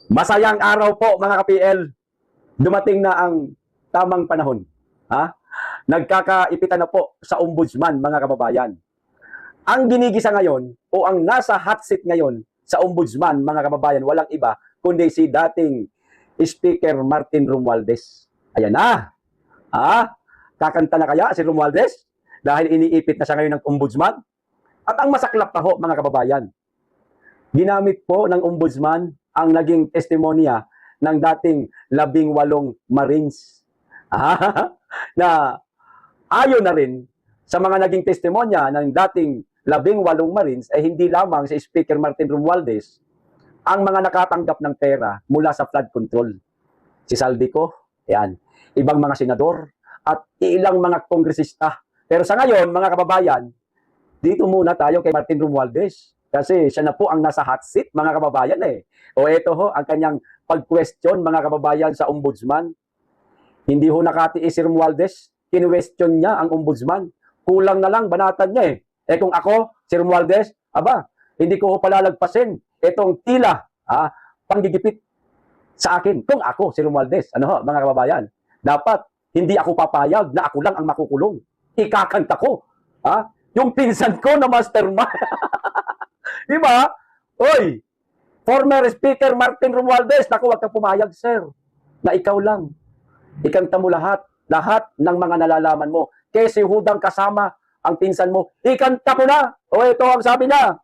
Masayang araw po mga ka-PL. Dumating na ang tamang panahon. Ha? Nagkakaipitan na po sa ombudsman mga kababayan. Ang ginigisa ngayon o ang nasa hot seat ngayon sa ombudsman mga kababayan, walang iba kundi si dating Speaker Martin Romualdez. Ayan na. Ha? Kakanta na kaya si Romualdez? Dahil iniipit na siya ngayon ng ombudsman? At ang masaklap pa ho mga kababayan, ginamit po ng ombudsman ang naging testimonya ng dating 18 Marines. Na ayon na rin sa mga naging testimonya ng dating 18 Marines ay hindi lamang si Speaker Martin Romualdez ang mga nakatanggap ng pera mula sa flood control. Si Saldico, yan, ibang mga senador at ilang mga kongresista. Pero sa ngayon, mga kababayan, dito muna tayo kay Martin Romualdez. Kasi siya na po ang nasa hot seat, mga kababayan eh. O ito ho, ang kanyang pag-question, mga kababayan, sa ombudsman. Hindi ho nakatiis si Romualdez. Kinwestiyon niya ang ombudsman. Kulang na lang, banatan niya eh. Eh kung ako, si Romualdez, aba, hindi ko ho palalagpasin itong tila, panggigipit sa akin. Kung ako, si Romualdez, ano ho, mga kababayan, dapat hindi ako papayag na ako lang ang makukulong. Ikakanta ko, yung pinsan ko na mastermind. Di ba? Oy, former Speaker Martin Romualdez, naku, wag kang pumayag, sir, na ikaw lang. Ikanta mo lahat ng mga nalalaman mo. Kasi hudang kasama ang pinsan mo, ikanta mo na. O ito ang sabi niya,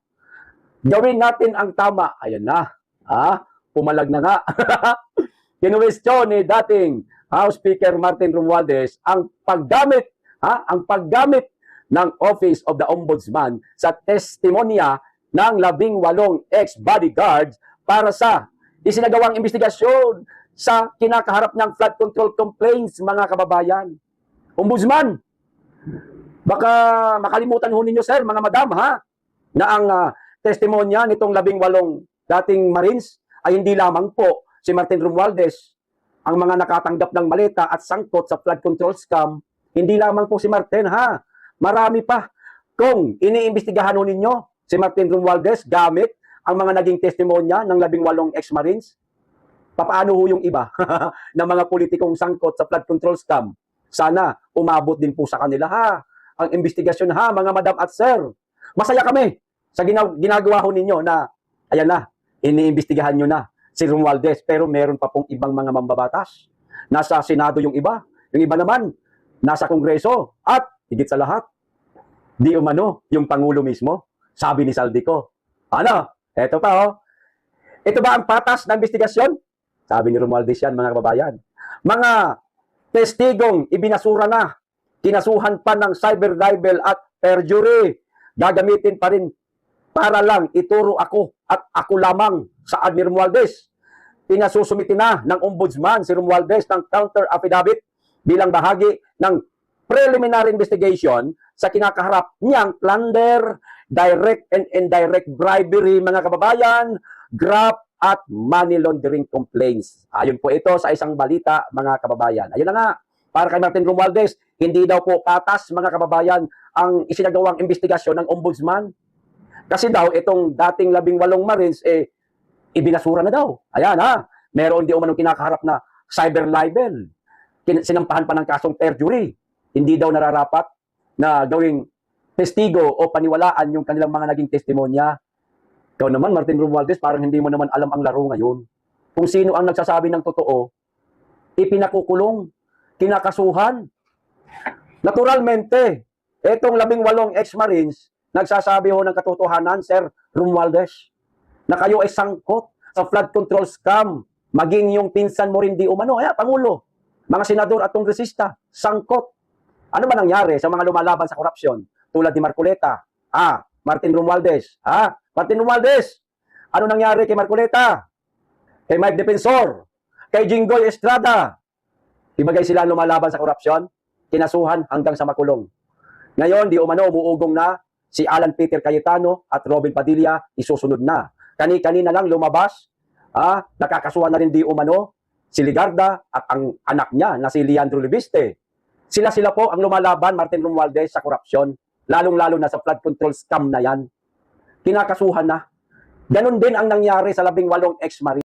gawin natin ang tama. Ayan na. Pumalag na nga. Kinuwestiyon ni dating House Speaker Martin Romualdez ang paggamit ng Office of the Ombudsman sa testimonya ng 18 ex-bodyguards para sa isinagawang investigasyon sa kinakaharap ng flood control complaints, mga kababayan. Ombudsman, baka makalimutan ho ninyo, sir, mga madam, na ang testimonya nitong 18 dating Marines ay hindi lamang po si Martin Romualdez ang mga nakatanggap ng maleta at sangkot sa flood control scam. Hindi lamang po si Martin, marami pa. Kung iniimbestigahan ho ninyo si Martin Romualdez gamit ang mga naging testimonya ng 18 ex-Marines, papaano ho yung iba ng mga politikong sangkot sa flood control scam? Sana umabot din po sa kanila ang investigasyon mga madam at sir. Masaya kami sa ginagawa ho ninyo na, ayan na, iniimbestigahan nyo na si Romualdez, pero meron pa pong ibang mga mambabatas. Nasa Senado yung iba naman, nasa Kongreso, at higit sa lahat, di umano yung Pangulo mismo. Sabi ni Saldico, eto pa ito ba ang patas ng investigasyon? Sabi ni Romualdez yan, mga kababayan. Mga testigong ibinasura na, kinasuhan pa ng cyber libel at perjury, gagamitin pa rin para lang ituro ako at ako lamang sa ni Romualdez. Pinasusumitin na ng ombudsman si Romualdez ng counter affidavit bilang bahagi ng preliminary investigation sa kinakaharap niyang plunder, direct and indirect bribery, mga kababayan, graft at money laundering complaints. Ayon po ito sa isang balita, mga kababayan. Ayun na nga, para kay Martin Romualdez, hindi daw po patas, mga kababayan, ang isinagawang investigasyon ng ombudsman. Kasi daw, itong dating 18 Marines, ibinasura na daw. Ayan meron di umanong kinakaharap na cyber libel. Sinampahan pa ng kasong perjury. Hindi daw nararapat na gawing testigo o paniwalaan yung kanilang mga naging testimonya. Ikaw naman, Martin Romualdez, parang hindi mo naman alam ang laro ngayon. Kung sino ang nagsasabi ng totoo, ipinakukulong, kinakasuhan. Naturalmente, etong 18 ex-Marines, nagsasabi ho ng katotohanan, Sir Romualdez, na kayo ay sangkot sa flood control scam. Maging yung pinsan mo rin di umano, Pangulo, mga senador at kongresista, sangkot. Ano ba nangyari sa mga lumalaban sa korupsyon? Tulad ni Marcoleta, Martin Romualdez, Martin Romualdez, ano nangyari kay Marcoleta? Kay Mike Defensor, kay Jinggoy Estrada? Ibagay sila lumalaban sa korupsyon, kinasuhan hanggang sa makulong. Ngayon, di umano, umuugong na si Alan Peter Cayetano at Robin Padilla, isusunod na. Kani-kanina lang lumabas, nakakasuhan na rin di umano si Ligarda at ang anak niya na si Leandro Libiste. Sila po ang lumalaban, Martin Romualdez, sa korupsyon, lalong-lalo na sa flood control scam na yan. Kinakasuhan na. Ganon din ang nangyari sa 18 ex-Marines.